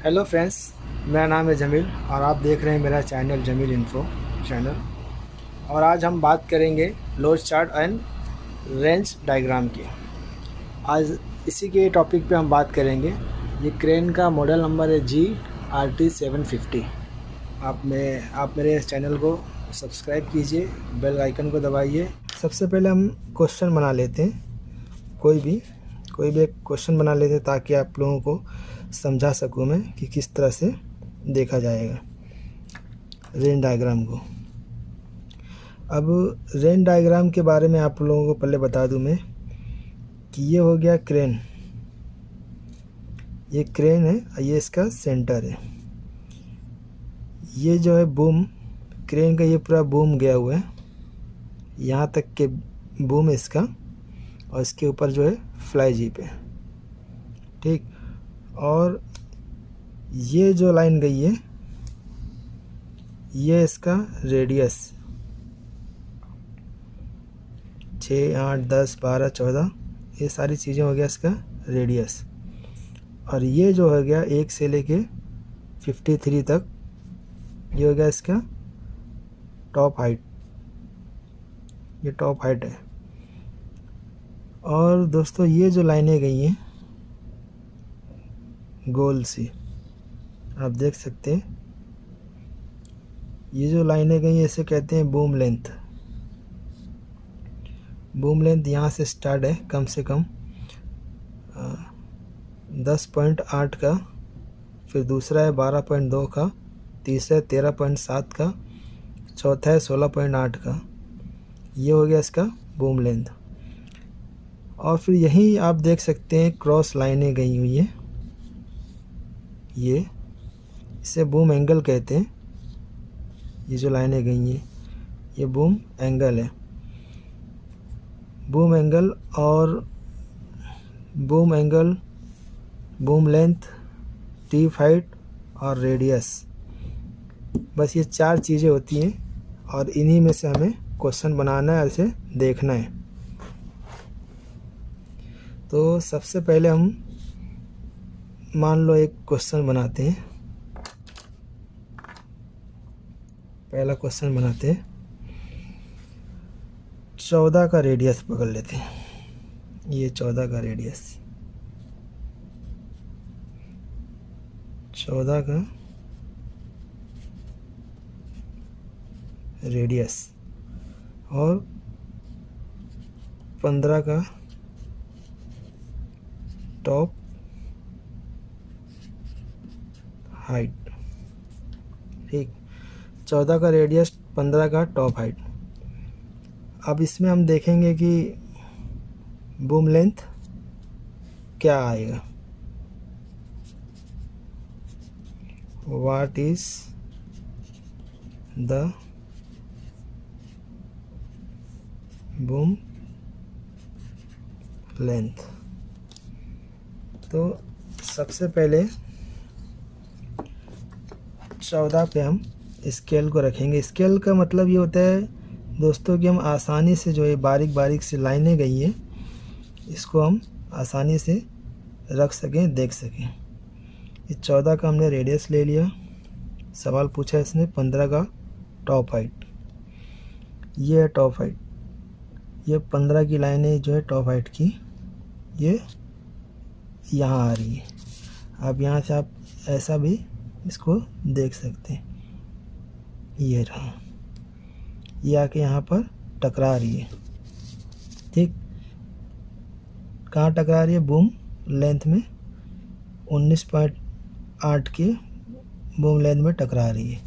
Hello friends, मेरा नाम है जमील और आप देख रहे हैं मेरा चैनल जमील इन्फो चैनल। और आज हम बात करेंगे load chart and range diagram की। आज इसी के टॉपिक पे हम बात करेंगे। ये क्रेन का मॉडल नंबर है GRT 750। आप मेरे इस चैनल को सब्सक्राइब कीजिए, बेल आइकन को दबाइए। सबसे पहले हम क्वेश्चन बना लेते हैं, कोई भी एक क्वेश्चन बना लेते हैं ताकि आप लोगों को समझा सकूं मैं कि किस तरह से देखा जाएगा रेन डायग्राम को। अब रेन डायग्राम के बारे में आप लोगों को पहले बता दूं मैं कि ये हो गया क्रेन। ये क्रेन है, ये इसका सेंटर है। ये जो है बूम, क्रेन का ये पूरा बूम गया हुआ है, यहाँ तक के बूम है इसका, और इसके ऊपर जो है फ्लाई जीप है। ठीक, और ये जो लाइन गई है ये इसका रेडियस 6, 8, 10, 12, 14, ये सारी चीज़ें हो गया इसका रेडियस। और ये जो हो गया 1 से लेके 53 तक, ये हो गया इसका टॉप हाइट। ये टॉप हाइट है। और दोस्तों ये जो लाइनें गई हैं गोल सी, आप देख सकते हैं, ये जो लाइनें गई हैं इसे कहते हैं बूम लेंथ। बूम लेंथ यहाँ से स्टार्ट है कम से कम 10.8 का, फिर दूसरा है 12.2 का, तीसरा है 13.7 का, चौथा है 16.8 का। ये हो गया इसका बूम लेंथ। और फिर यहीं आप देख सकते हैं क्रॉस लाइनें गई हुई हैं, ये इसे बूम एंगल कहते हैं। ये जो लाइनें गई हैं ये बूम एंगल है। बूम एंगल और boom angle, boom length, tip height और रेडियस, बस ये 4 चीज़ें होती हैं और इन्हीं में से हमें क्वेश्चन बनाना है, ऐसे देखना है। तो सबसे पहले हम मान लो एक क्वेश्चन बनाते हैं। पहला क्वेश्चन बनाते हैं, 14 का रेडियस पकड़ लेते हैं। ये 14 का रेडियस, 14 का रेडियस और 15 का टॉप हाइट। ठीक, 14 का रेडियस, 15 का टॉप हाइट। अब इसमें हम देखेंगे कि बूम लेंथ क्या आएगा। What is the boom length. तो सबसे पहले 14 पे हम स्केल को रखेंगे। स्केल का मतलब ये होता है दोस्तों कि हम आसानी से जो ये बारीक बारीक सी लाइनें गई हैं इसको हम आसानी से रख सकें, देख सकें। ये 14 का हमने रेडियस ले लिया। सवाल पूछा इसने 15 का टॉप हाइट। ये है टॉप हाइट। ये 15 की लाइनें जो है टॉप हाइट की, ये यहाँ आ रही है। अब यहाँ से आप ऐसा भी इसको देख सकते हैं। ये रहा, ये आके यहाँ पर टकरा रही है। ठीक, कहाँ टकरा रही है? बूम लेंथ में, 19.8 के बूम लेंथ में टकरा रही है।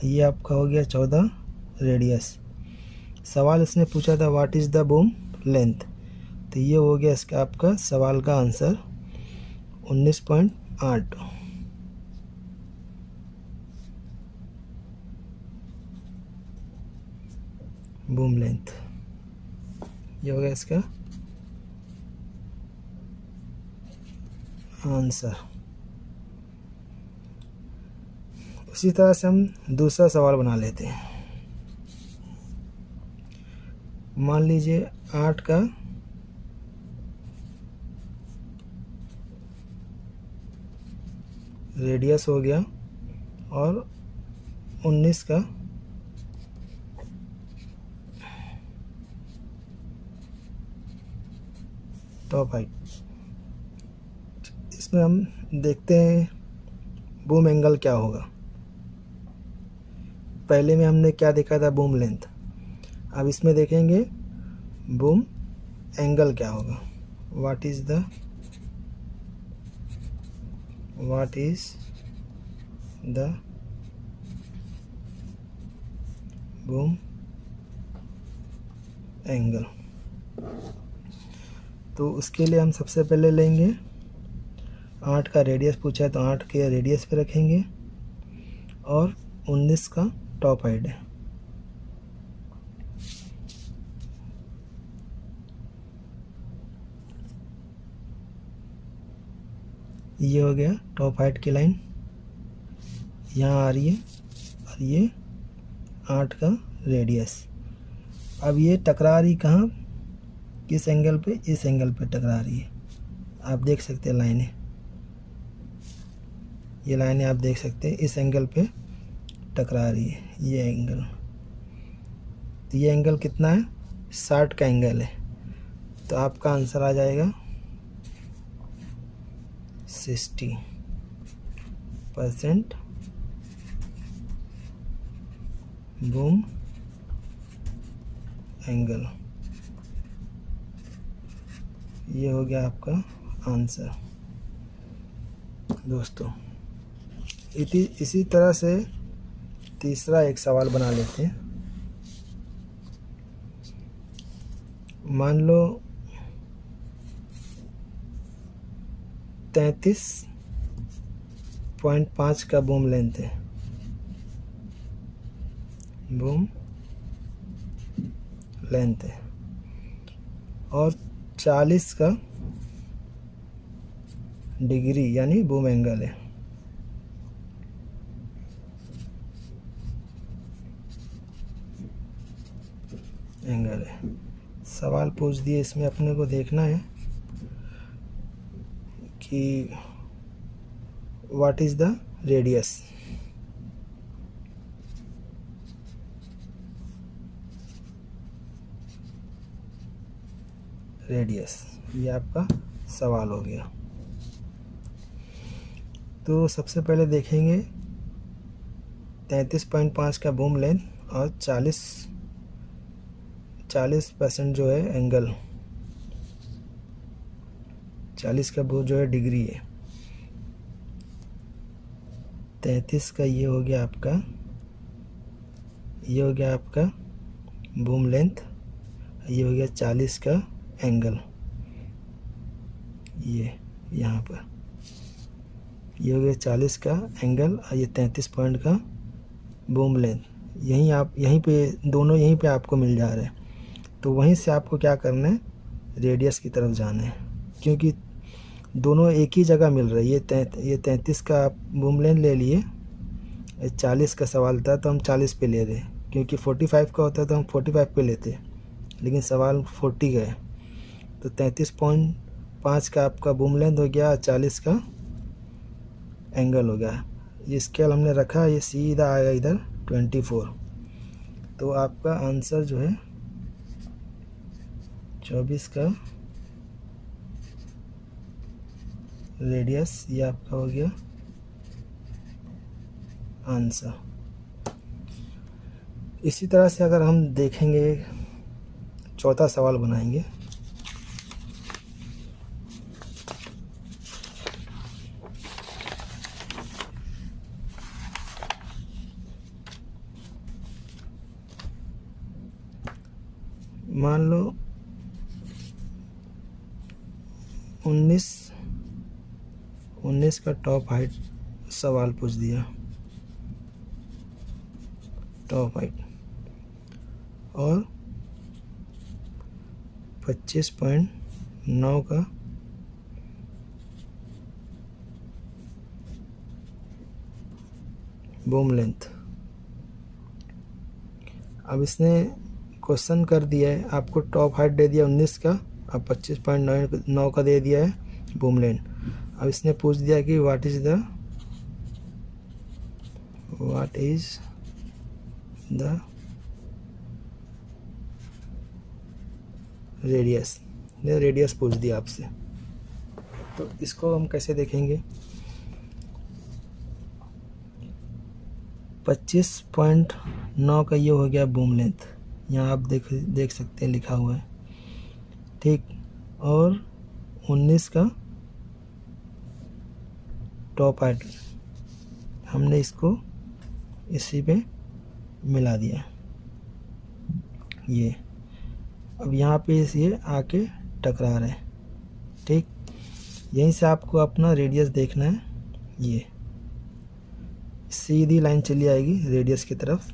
ये आपका हो गया 14 रेडियस। सवाल इसने पूछा था what is the boom length, तो ये हो गया इसका आपका सवाल का आंसर 19.8। बूम लेंथ, ये हो गया इसका आंसर। उसी तरह से हम दूसरा सवाल बना लेते हैं। मान लीजिए 8 का रेडियस हो गया और 19 का टॉप हाइट। इसमें हम देखते हैं बूम एंगल क्या होगा। पहले में हमने क्या देखा था, बूम लेंथ। अब इसमें देखेंगे बूम एंगल क्या होगा। What is the boom angle. तो उसके लिए हम सबसे पहले लेंगे 8 का रेडियस पूछा है तो 8 के रेडियस पे रखेंगे और 19 का टॉप हाइट है। ये हो गया टॉप हाइट की लाइन, यहाँ आ रही है और ये 8 का रेडियस। अब ये टकरा रही कहाँ, किस एंगल पे, इस एंगल पे टकरा रही है। आप देख सकते हैं लाइनें, ये लाइनें आप देख सकते हैं इस एंगल पे टकरा रही है, ये एंगल। तो ये एंगल कितना है, 60 का एंगल है। तो आपका आंसर आ जाएगा 60% बूम एंगल। ये हो गया आपका आंसर दोस्तों। इसी तरह से तीसरा एक सवाल बना लेते हैं। मान लो 33.5 का बूम लेंथ है, बूम लेंथ है और 40 का डिग्री यानी बूम एंगल है। सवाल पूछ दिए, इसमें अपने को देखना है कि व्हाट इज़ द रेडियस। ये आपका सवाल हो गया। तो सबसे पहले देखेंगे 33.5 का बूम लेंथ और 40% जो है एंगल, 40 का वो जो है डिग्री है। 33 का ये हो गया आपका बूम लेंथ, ये हो गया 40 का एंगल, ये यहाँ पर ये हो गया 40 का एंगल और ये 33 पॉइंट का बूम लेंथ। यहीं पे दोनों यहीं पे आपको मिल जा रहे हैं। तो वहीं से आपको क्या करना है, रेडियस की तरफ जाना है, क्योंकि दोनों एक ही जगह मिल रही है। ये 33 का आप बूम लेंथ ले लिए, 40 का सवाल था तो हम 40 पे ले रहे, क्योंकि 45 का होता तो हम 45 पे लेते, लेकिन सवाल 40 का है। तो 33.5 का आपका बूम लेंथ हो गया, 40 का एंगल हो गया। ये स्केल हमने रखा, ये सीधा आएगा इधर 24। तो आपका आंसर जो है 24 का रेडियस, ये आपका हो गया आंसर। इसी तरह से अगर हम देखेंगे, चौथा सवाल बनाएंगे। मान लो 19 का टॉप हाइट सवाल पूछ दिया, टॉप हाइट, और 25.9 का बूम लेंथ। अब इसने क्वेश्चन कर दिया है, आपको टॉप हाइट दे दिया 19 का, अब 25.9 का दे दिया है बूम लेंथ। अब इसने पूछ दिया कि what is the what is the radius. ये रेडियस पूछ दिया आपसे, तो इसको हम कैसे देखेंगे। 25.9 का ये हो गया बूम लेंथ, यहाँ आप देख सकते हैं लिखा हुआ है, ठीक। और 19 का टॉप हाइट, हमने इसको इसी पे मिला दिया ये। अब यहाँ पे ये आके टकरा रहे हैं, ठीक। यहीं से आपको अपना रेडियस देखना है, ये सीधी लाइन चली आएगी रेडियस की तरफ।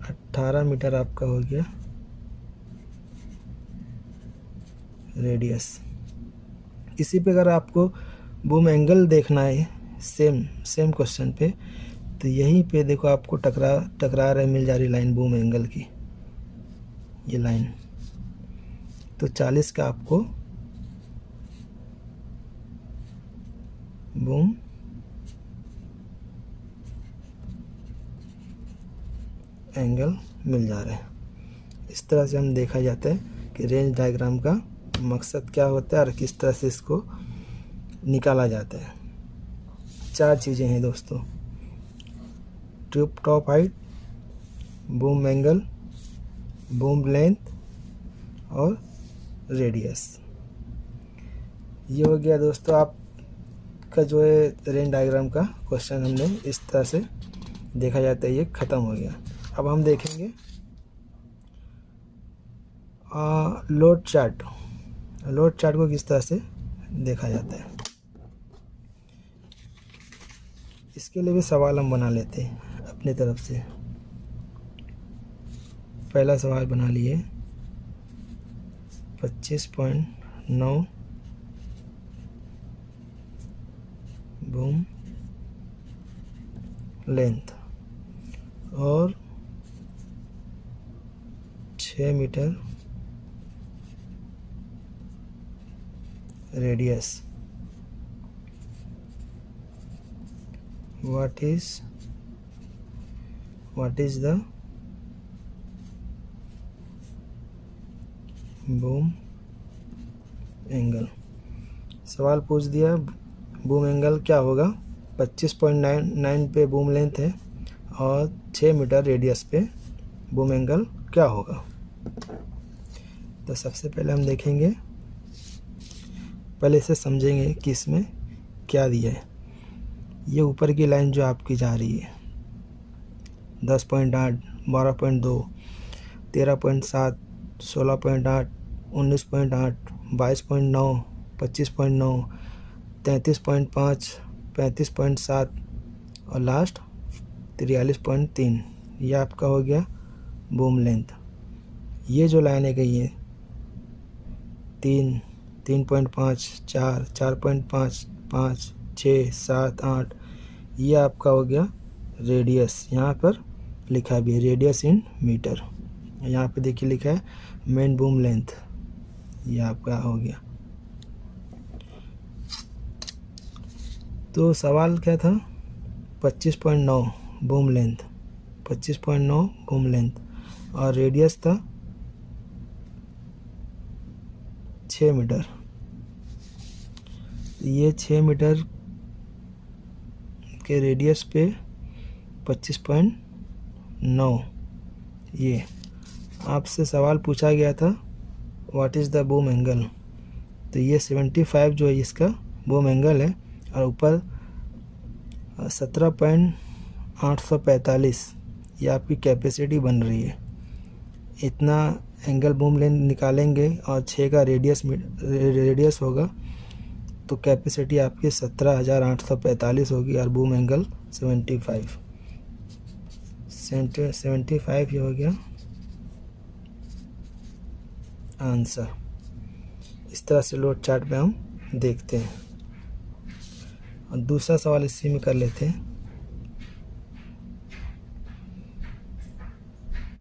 18 मीटर आपका हो गया रेडियस। इसी पे अगर आपको बूम एंगल देखना है सेम क्वेश्चन पे, तो यहीं पे देखो आपको टकरा रहे मिल जा रही लाइन बूम एंगल की, ये लाइन। तो 40 का आपको बूम एंगल मिल जा रहा है। इस तरह से हम देखा जाता है कि रेंज डायग्राम का मकसद क्या होता है और किस तरह से इसको निकाला जाता है। 4 चीज़ें हैं दोस्तों, tube top height, boom angle, boom length और रेडियस। ये हो गया दोस्तों आपका जो है रेंज डायग्राम का क्वेश्चन, हमने इस तरह से देखा जाता है, ये ख़त्म हो गया। अब हम देखेंगे लोड चार्ट। लोड चार्ट को किस तरह से देखा जाता है, इसके लिए भी सवाल हम बना लेते हैं अपनी तरफ से। पहला सवाल बना लिए 25.9 बूम लेंथ और 6 metre radius. what is the boom angle. सवाल पूछ दिया बूम एंगल क्या होगा। 25.9 पे बूम लेंथ है और 6 मीटर रेडियस पे बूम एंगल क्या होगा। तो सबसे पहले हम देखेंगे, पहले इसे समझेंगे कि इसमें क्या दिया है। ये ऊपर की लाइन जो आपकी जा रही है 10.8, 12.2, 13.7, 16.8, 19.8, 22.9, 25.9, 33.5, 35.7 और लास्ट 43.3, ये आपका हो गया बूम लेंथ। ये जो लाइनें गई हैं 3, 3.5, 4, 4.5, 5, 6, 7, 8, ये आपका हो गया रेडियस। यहाँ पर लिखा भी है रेडियस इन मीटर। यहाँ पे देखिए लिखा है मेन बूम लेंथ, ये आपका हो गया। तो सवाल क्या था, 25.9 बूम लेंथ, 25.9 बूम लेंथ और रेडियस था 6 मीटर। ये 6 मीटर के रेडियस पे 25.9, ये आपसे सवाल पूछा गया था what is the boom angle. तो ये 75 जो है इसका बूम एंगल है और ऊपर 17.845 ये आपकी कैपेसिटी बन रही है। इतना एंगल बूम लेंथ निकालेंगे और 6 का रेडियस होगा तो कैपेसिटी आपकी 17,845 होगी और बूम एंगल 75 ये हो गया आंसर। इस तरह से लोड चार्ट पे हम देखते हैं। और दूसरा सवाल इसी में कर लेते हैं।